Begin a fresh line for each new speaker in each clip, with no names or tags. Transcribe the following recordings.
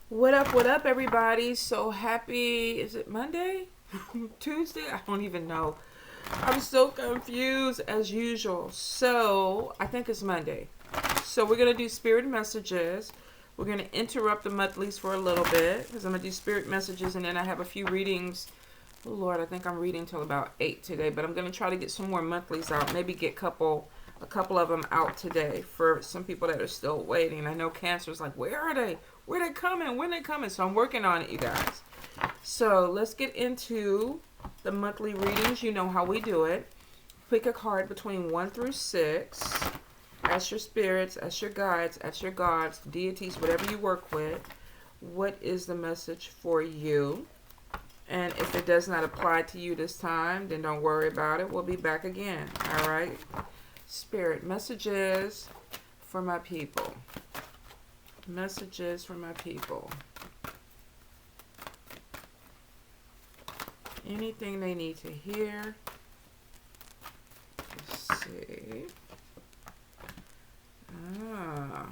What up, everybody? So happy. Is it Monday? Tuesday? I don't even know. I'm so confused as usual. So, I think it's Monday. So, we're going to do spirit messages. We're going to interrupt the monthlies for a little bit because I'm going to do spirit messages and then I have a few readings. Oh, Lord, I think I'm reading till about 8 today, but I'm going to try to get some more monthlies out. Maybe get a couple of them out today for some people that are still waiting. I know Cancer's like, where are they? Where they coming? When they coming? So I'm working on it, you guys. So let's get into the monthly readings. You know how we do it. Pick a card between 1 through 6. Ask your spirits, ask your guides, ask your gods, deities, whatever you work with. What is the message for you? And if it does not apply to you this time, then don't worry about it. We'll be back again. All right? Spirit messages for my people. Messages for my people. Anything they need to hear. Let's see. Ah.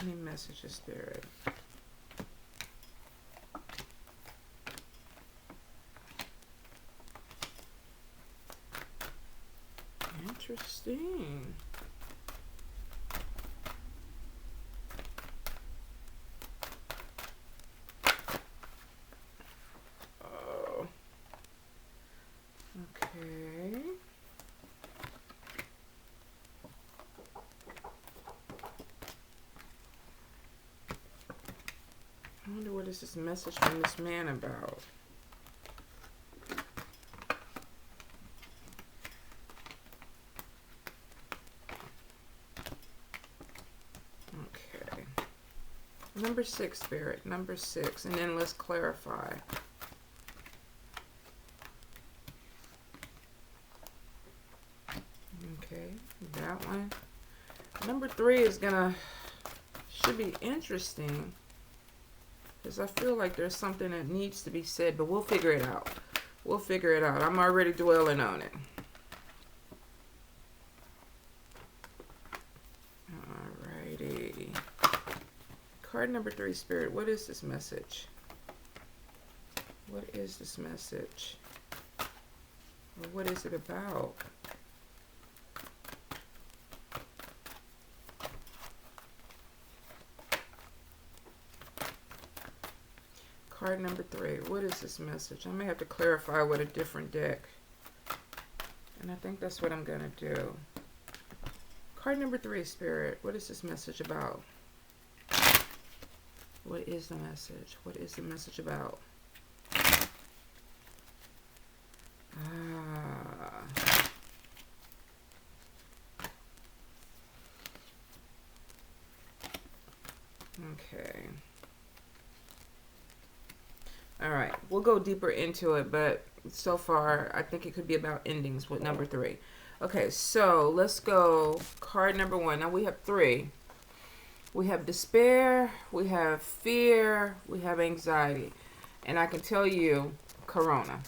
Any messages, Spirit? Interesting. Oh. Okay. I wonder what is this message from this man about? Okay. Number 6, Spirit. Number 6. And then let's clarify. Okay. That one. Number 3 is should be interesting. Because I feel like there's something that needs to be said, but we'll figure it out. We'll figure it out. I'm already dwelling on it. Alrighty. Card number 3, Spirit. What is this message? What is this message? Or what is it about? Card number 3. What is this message? I may have to clarify with a different deck. And I think that's what I'm going to do. Card number 3, Spirit. What is this message about? What is the message? What is the message about? Okay. All right. We'll go deeper into it, but so far, I think it could be about endings with number 3. Okay, so let's go card number 1. Now we have 3. We have despair, we have fear, we have anxiety. And I can tell you, Corona.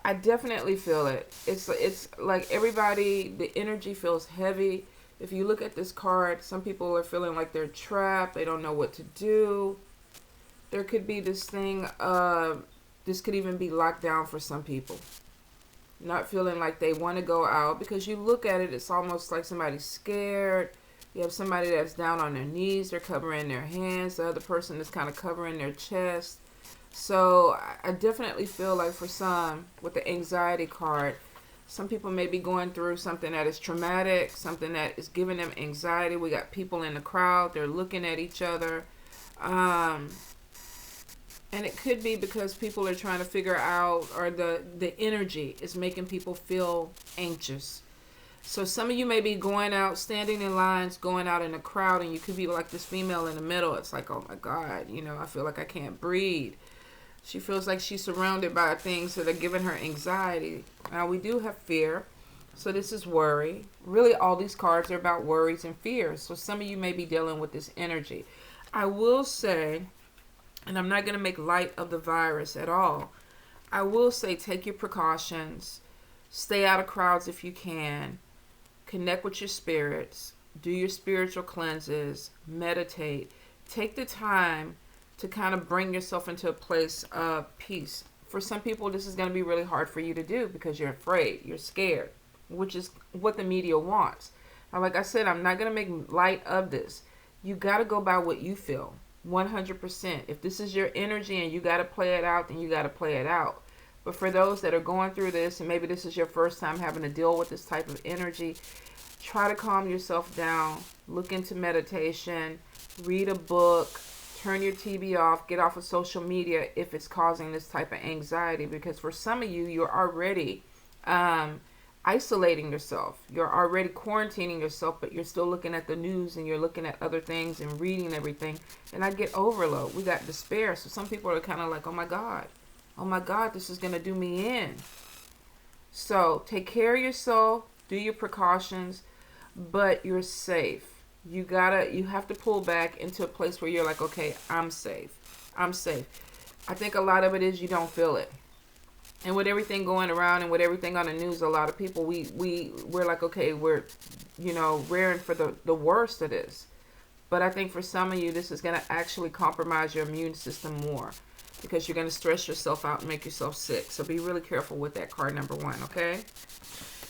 I definitely feel it. It's like everybody, the energy feels heavy. If you look at this card, some people are feeling like they're trapped. They don't know what to do. There could be this thing of, this could even be locked down for some people. Not feeling like they want to go out because you look at it, it's almost like somebody's scared. You have somebody that's down on their knees, they're covering their hands. The other person is kind of covering their chest. So I definitely feel like for some, with the anxiety card, some people may be going through something that is traumatic, something that is giving them anxiety. We got people in the crowd, they're looking at each other. And it could be because people are trying to figure out, or the energy is making people feel anxious. So some of you may be going out, standing in lines, going out in a crowd, and you could be like this female in the middle. It's like, oh my God, I feel like I can't breathe. She feels like she's surrounded by things that are giving her anxiety. Now, we do have fear. So this is worry. Really, all these cards are about worries and fears. So some of you may be dealing with this energy. I will say, and I'm not going to make light of the virus at all, I will say take your precautions. Stay out of crowds if you can. Connect with your spirits. Do your spiritual cleanses. Meditate. Take the time to kind of bring yourself into a place of peace. For some people, this is going to be really hard for you to do because you're afraid, you're scared, which is what the media wants. Now, like I said, I'm not going to make light of this. You got to go by what you feel, 100%. If this is your energy and you got to play it out, then you got to play it out. But for those that are going through this, and maybe this is your first time having to deal with this type of energy, try to calm yourself down. Look into meditation. Read a book. Turn your TV off. Get off of social media if it's causing this type of anxiety. Because for some of you, you're already isolating yourself. You're already quarantining yourself, but you're still looking at the news and you're looking at other things and reading everything. And I get overload. We got despair. So some people are kind of like, oh my God, this is going to do me in. So take care of yourself. Do your precautions, but you're safe. You have to pull back into a place where you're like, okay, I'm safe. I think a lot of it is you don't feel it. And with everything going around and with everything on the news, a lot of people, we're like, okay, we're, raring for the worst of this. But I think for some of you, this is going to actually compromise your immune system more because you're going to stress yourself out and make yourself sick. So be really careful with that, card number 1, okay?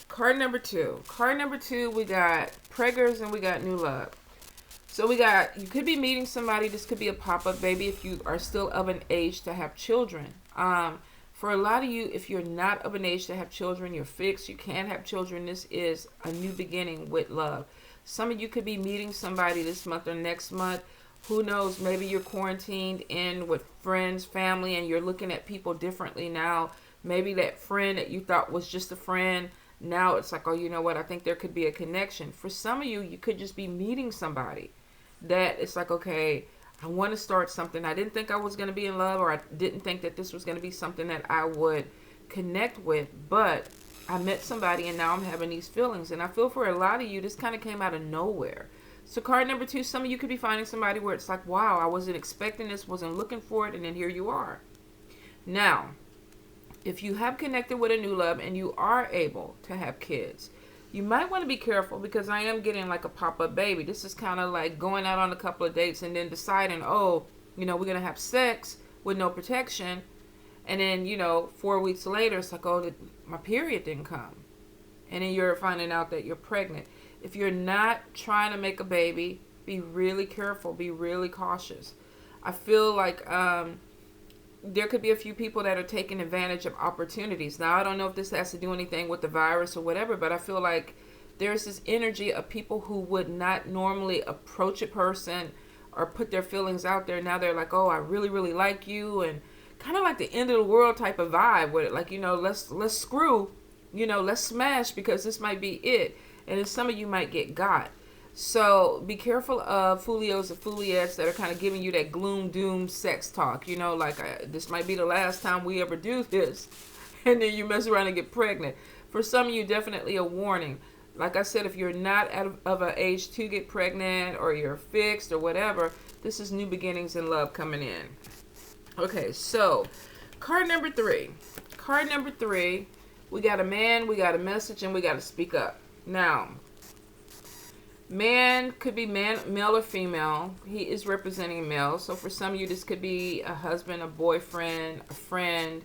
Card number 2. Card number 2, we got preggers and we got new love. So you could be meeting somebody. This could be a pop-up baby if you are still of an age to have children. For a lot of you, if you're not of an age to have children, you're fixed, you can't have children, this is a new beginning with love. Some of you could be meeting somebody this month or next month. Who knows? Maybe you're quarantined in with friends, family, and you're looking at people differently now. Maybe that friend that you thought was just a friend, now it's like, oh, you know what? I think there could be a connection. For some of you, you could just be meeting somebody that it's like, okay, I want to start something. I didn't think I was going to be in love, or I didn't think that this was going to be something that I would connect with, but I met somebody and now I'm having these feelings. And I feel for a lot of you, this kind of came out of nowhere. So card number 2, some of you could be finding somebody where it's like, wow, I wasn't expecting this, wasn't looking for it, and then here you are. Now, if you have connected with a new love and you are able to have kids, you might want to be careful because I am getting like a pop-up baby. This is kind of like going out on a couple of dates and then deciding, oh, we're going to have sex with no protection. And then, 4 weeks later, it's like, oh, my period didn't come. And then you're finding out that you're pregnant. If you're not trying to make a baby, be really careful. Be really cautious. I feel like there could be a few people that are taking advantage of opportunities. Now, I don't know if this has to do anything with the virus or whatever, but I feel like there's this energy of people who would not normally approach a person or put their feelings out there. Now they're like, oh, I really, really like you. And kind of like the end of the world type of vibe with it. Like, let's screw, let's smash because this might be it. And then some of you might get got. So be careful of folios and foliettes that are kind of giving you that gloom, doom, sex talk. This might be the last time we ever do this. And then you mess around and get pregnant. For some of you, definitely a warning. Like I said, if you're not of an age to get pregnant or you're fixed or whatever, this is new beginnings in love coming in. Okay, so card number 3. Card number 3, we got a man, we got a message, and we got to speak up. Now, man could be male or female. He is representing male. So for some of you, this could be a husband, a boyfriend, a friend.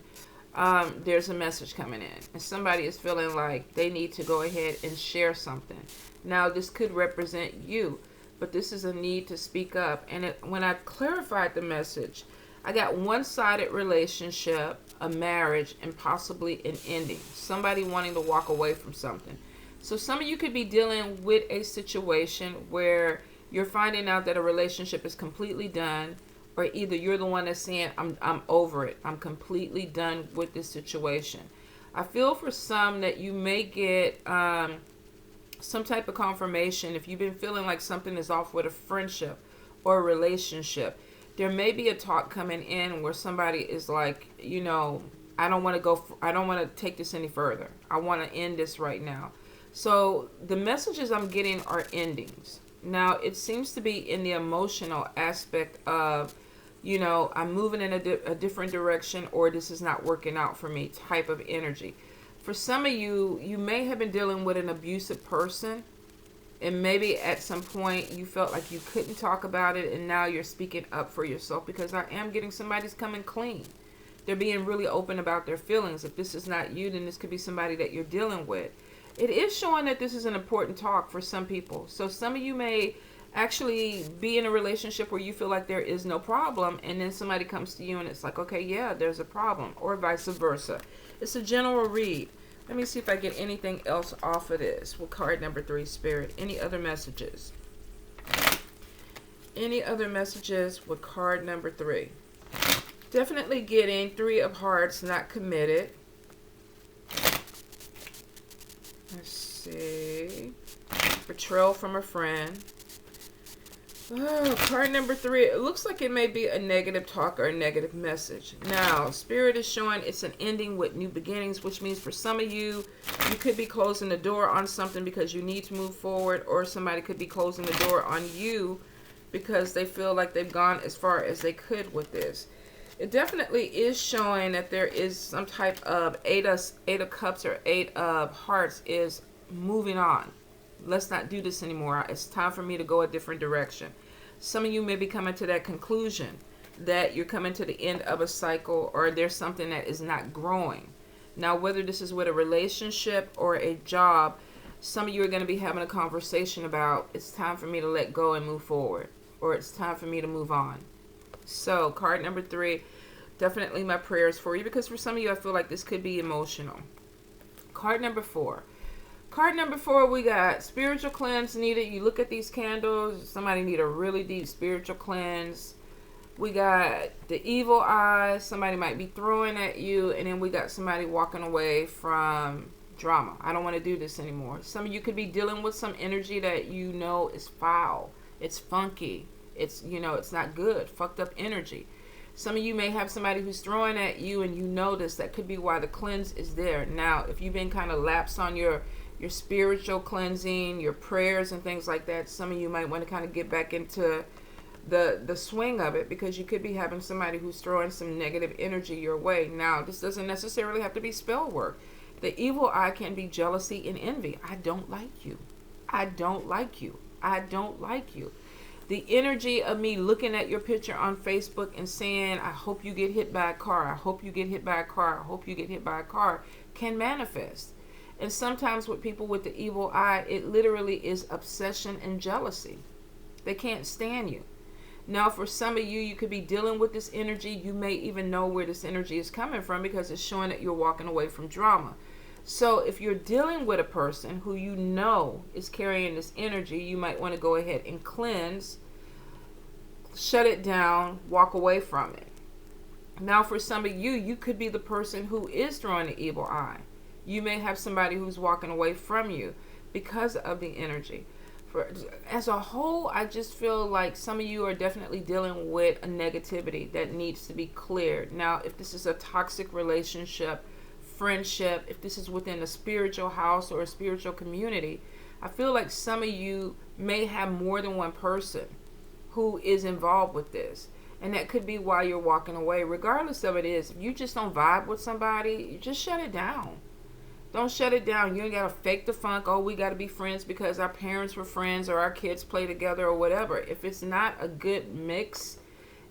There's a message coming in. And somebody is feeling like they need to go ahead and share something. Now, this could represent you. But this is a need to speak up. And when I clarified the message, I got one-sided relationship, a marriage, and possibly an ending. Somebody wanting to walk away from something. So some of you could be dealing with a situation where you're finding out that a relationship is completely done, or either you're the one that's saying, I'm over it. I'm completely done with this situation. I feel for some that you may get some type of confirmation if you've been feeling like something is off with a friendship or a relationship. There may be a talk coming in where somebody is like, I don't want to take this any further. I want to end this right now. So the messages I'm getting are endings. Now, it seems to be in the emotional aspect of, I'm moving in a different direction, or this is not working out for me type of energy. For some of you, you may have been dealing with an abusive person, and maybe at some point you felt like you couldn't talk about it, and now you're speaking up for yourself, because I am getting somebody's coming clean. They're being really open about their feelings. If this is not you, then this could be somebody that you're dealing with. It is showing that this is an important talk for some people. So some of you may actually be in a relationship where you feel like there is no problem, and then somebody comes to you and it's like, okay, yeah, there's a problem, or vice versa. It's a general read. Let me see if I get anything else off of this with card number 3, Spirit. Any other messages? Any other messages with card number 3? Definitely getting 3 of Hearts, not committed. Let's see. Betrayal from a friend. Oh, card number 3. It looks like it may be a negative talk or a negative message. Now, Spirit is showing it's an ending with new beginnings, which means for some of you, you could be closing the door on something because you need to move forward, or somebody could be closing the door on you because they feel like they've gone as far as they could with this. It definitely is showing that there is some type of 8 of Cups or 8 of Hearts is moving on. Let's not do this anymore. It's time for me to go a different direction. Some of you may be coming to that conclusion that you're coming to the end of a cycle, or there's something that is not growing. Now, whether this is with a relationship or a job, some of you are going to be having a conversation about, it's time for me to let go and move forward, or it's time for me to move on. So, card number 3, definitely my prayers for you, because for some of you, I feel like this could be emotional. Card number 4. Card number 4, we got spiritual cleanse needed. You look at these candles, somebody need a really deep spiritual cleanse. We got the evil eye, somebody might be throwing at you, and then we got somebody walking away from drama. I don't want to do this anymore. Some of you could be dealing with some energy that you know is foul. It's funky. It's, you know, it's not good. Fucked up energy. Some of you may have somebody who's throwing at you and you notice. That could be why the cleanse is there. Now, if you've been kind of lapsed on your spiritual cleansing, your prayers and things like that, some of you might want to kind of get back into the swing of it, because you could be having somebody who's throwing some negative energy your way. Now, this doesn't necessarily have to be spell work. The evil eye can be jealousy and envy. I don't like you. I don't like you. I don't like you. The energy of me looking at your picture on Facebook and saying, I hope you get hit by a car. I hope you get hit by a car. I hope you get hit by a car, can manifest. And sometimes with people with the evil eye, it literally is obsession and jealousy. They can't stand you. Now, for some of you, you could be dealing with this energy. You may even know where this energy is coming from, because it's showing that you're walking away from drama. So if you're dealing with a person who you know is carrying this energy, you might want to go ahead and cleanse, shut it down, walk away from it. Now, for some of you, you could be the person who is throwing the evil eye. You may have somebody who's walking away from you because of the energy. As a whole, I just feel like some of you are definitely dealing with a negativity that needs to be cleared. Now, if this is a toxic relationship, friendship, if this is within a spiritual house or a spiritual community, I feel like some of you may have more than one person who is involved with this. And that could be why you're walking away. Regardless of it is, if you just don't vibe with somebody, you just shut it down. Don't shut it down. You ain't got to fake the funk. Oh, we got to be friends because our parents were friends or our kids play together or whatever. If it's not a good mix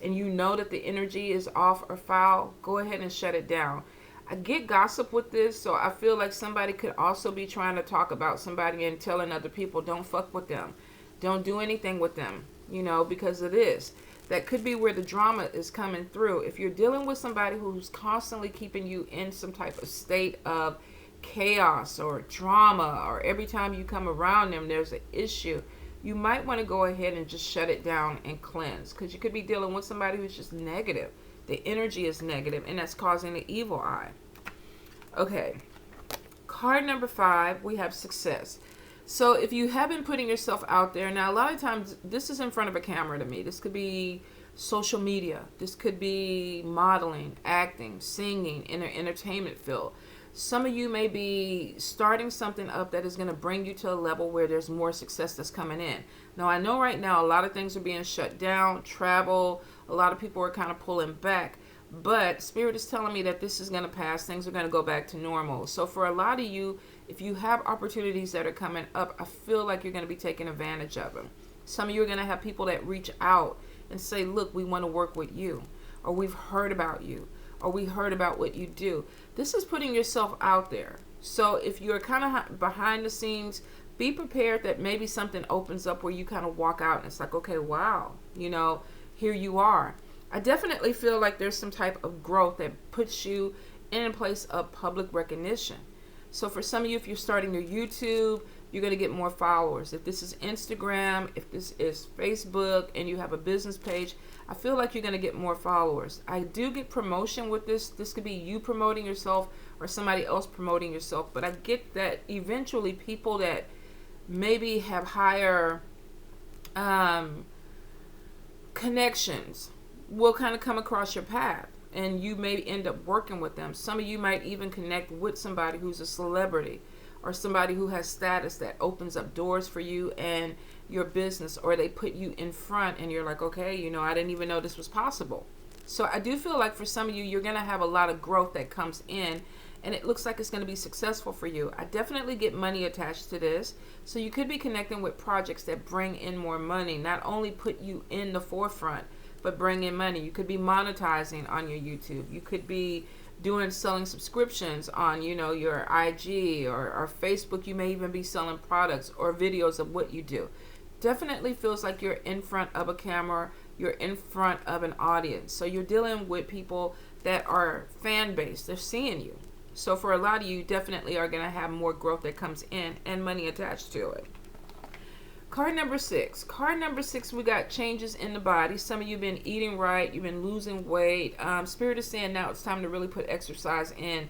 and you know that the energy is off or foul, go ahead and shut it down. I get gossip with this, so I feel like somebody could also be trying to talk about somebody and telling other people, don't fuck with them. Don't do anything with them, you know, because of this. That could be where the drama is coming through. If you're dealing with somebody who's constantly keeping you in some type of state of chaos or drama, or every time you come around them there's an issue, you might want to go ahead and just shut it down and cleanse, because you could be dealing with somebody who's just negative. The energy is negative, and that's causing the evil eye. Okay, card number 5, we have success. So if you have been putting yourself out there, now a lot of times this is in front of a camera to me. This could be social media. This could be modeling, acting, singing, in the entertainment field. Some of you may be starting something up that is going to bring you to a level where there's more success that's coming in. Now, I know right now a lot of things are being shut down, travel, a lot of people are kind of pulling back. But Spirit is telling me that this is going to pass. Things are going to go back to normal. So for a lot of you, if you have opportunities that are coming up, I feel like you're going to be taking advantage of them. Some of you are going to have people that reach out and say, look, we want to work with you, or we've heard about you, or we heard about what you do. This is putting yourself out there. So if you're kind of behind the scenes, be prepared that maybe something opens up where you kind of walk out and it's like, okay, wow, here you are. I definitely feel like there's some type of growth that puts you in a place of public recognition. So for some of you, if you're starting your YouTube, you're going to get more followers. If this is Instagram, if this is Facebook, and you have a business page, I feel like you're going to get more followers. I do get promotion with this. This could be you promoting yourself or somebody else promoting yourself. But I get that eventually people that maybe have higher connections will kind of come across your path, and you may end up working with them. Some of you might even connect with somebody who's a celebrity or somebody who has status that opens up doors for you and your business, or they put you in front and you're like, okay, I didn't even know this was possible. So I do feel like for some of you, you're going to have a lot of growth that comes in, and it looks like it's going to be successful for you. I definitely get money attached to this. So you could be connecting with projects that bring in more money, not only put you in the forefront, but bring in money. You could be monetizing on your YouTube. You could be selling subscriptions on, your IG or Facebook. You may even be selling products or videos of what you do. Definitely feels like you're in front of a camera. You're in front of an audience. So you're dealing with people that are fan based. They're seeing you. So for a lot of you, definitely are going to have more growth that comes in and money attached to it. Card number 6. Card number 6, we got changes in the body. Some of you have been eating right. You've been losing weight. Spirit is saying now it's time to really put exercise in.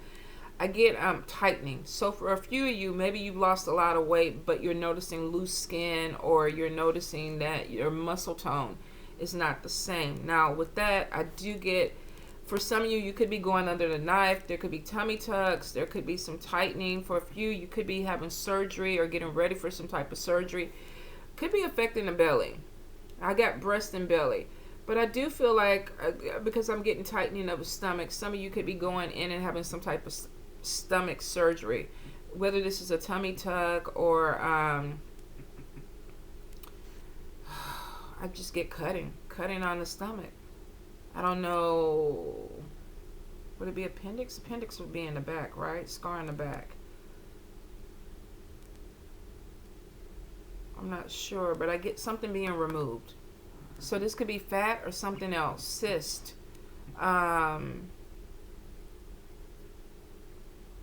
I get tightening. So for a few of you, maybe you've lost a lot of weight, but you're noticing loose skin, or you're noticing that your muscle tone is not the same. Now with that, I do get, for some of you, you could be going under the knife. There could be tummy tucks. There could be some tightening. For a few, you could be having surgery or getting ready for some type of surgery. Could be affecting the belly. I got breast and belly. But I do feel like, because I'm getting tightening of the stomach, some of you could be going in and having some type of stomach surgery. Whether this is a tummy tuck or, I just get cutting on the stomach. I don't know. Would it be appendix? Appendix would be in the back, right? Scar in the back. I'm not sure, but I get something being removed. So this could be fat or something else. Cyst.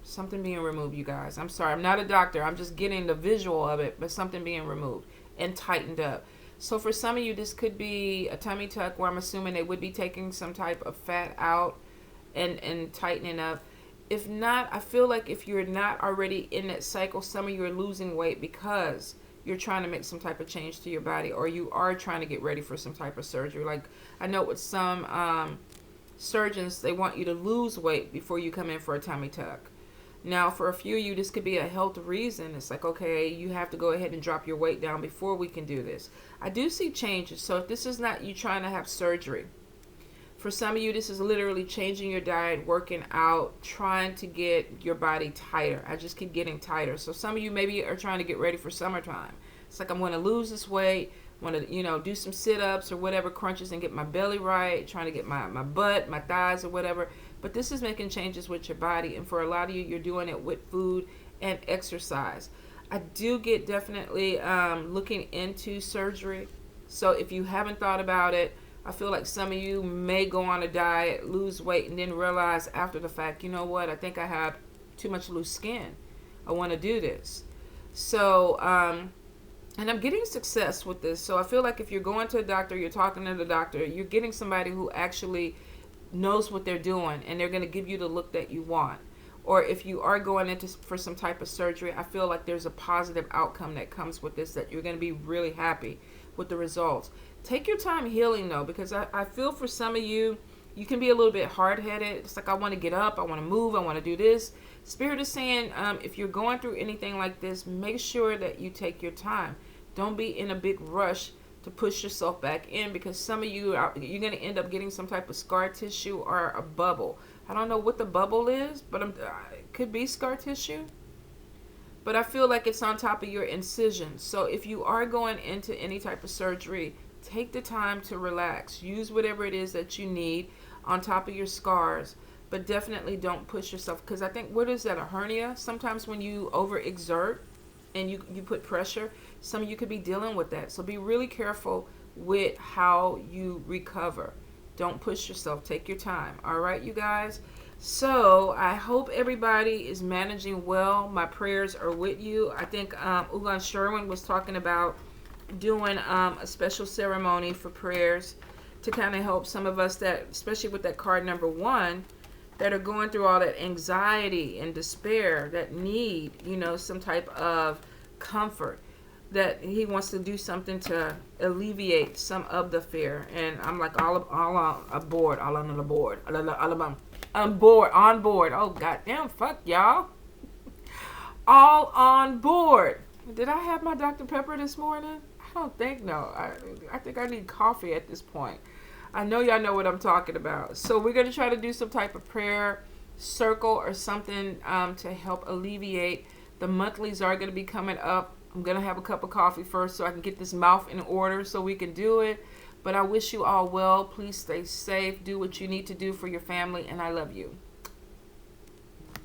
Something being removed, you guys. I'm sorry. I'm not a doctor. I'm just getting the visual of it, but something being removed and tightened up. So for some of you, this could be a tummy tuck, where I'm assuming they would be taking some type of fat out and tightening up. If not, I feel like if you're not already in that cycle, some of you are losing weight because you're trying to make some type of change to your body, or you are trying to get ready for some type of surgery. Like I know with some surgeons, they want you to lose weight before you come in for a tummy tuck. Now, for a few of you, this could be a health reason. It's like, okay, you have to go ahead and drop your weight down before we can do this. I do see changes. So if this is not you trying to have surgery, for some of you, this is literally changing your diet, working out, trying to get your body tighter. I just keep getting tighter. So some of you maybe are trying to get ready for summertime. It's like, I'm going to lose this weight, want to, do some sit-ups or whatever, crunches, and get my belly right, trying to get my butt, my thighs or whatever. But this is making changes with your body. And for a lot of you, you're doing it with food and exercise. I do get definitely looking into surgery. So if you haven't thought about it, I feel like some of you may go on a diet, lose weight, and then realize after the fact, you know what, I think I have too much loose skin. I want to do this. So, and I'm getting success with this. So I feel like if you're going to a doctor, you're talking to the doctor, you're getting somebody who actually knows what they're doing, and they're going to give you the look that you want. Or if you are going into for some type of surgery, I feel like there's a positive outcome that comes with this, that you're going to be really happy with the results. Take your time healing, though, because I feel for some of you, you can be a little bit hard-headed. It's like, I want to get up, I want to move, I want to do this. Spirit is saying, if you're going through anything like this, make sure that you take your time. Don't be in a big rush to push yourself back in, because some of you you're going to end up getting some type of scar tissue or a bubble. I don't know what the bubble is, but it could be scar tissue. But I feel like it's on top of your incision. So if you are going into any type of surgery, take the time to relax. Use whatever it is that you need on top of your scars. But definitely don't push yourself. Because I think, what is that, a hernia? Sometimes when you overexert and you put pressure, some of you could be dealing with that. So be really careful with how you recover. Don't push yourself. Take your time. All right, you guys? So I hope everybody is managing well. My prayers are with you. I think Ulan Sherwin was talking about doing a special ceremony for prayers to kind of help some of us that, especially with that card number 1, that are going through all that anxiety and despair, that need, some type of comfort, that he wants to do something to alleviate some of the fear. And I'm like all on board. Oh, goddamn, fuck y'all. All on board. Did I have my Dr. Pepper this morning? I don't think no. I think I need coffee at this point. I know y'all know what I'm talking about. So we're going to try to do some type of prayer circle or something to help alleviate. The monthlies are going to be coming up. I'm going to have a cup of coffee first so I can get this mouth in order so we can do it. But I wish you all well. Please stay safe. Do what you need to do for your family. And I love you.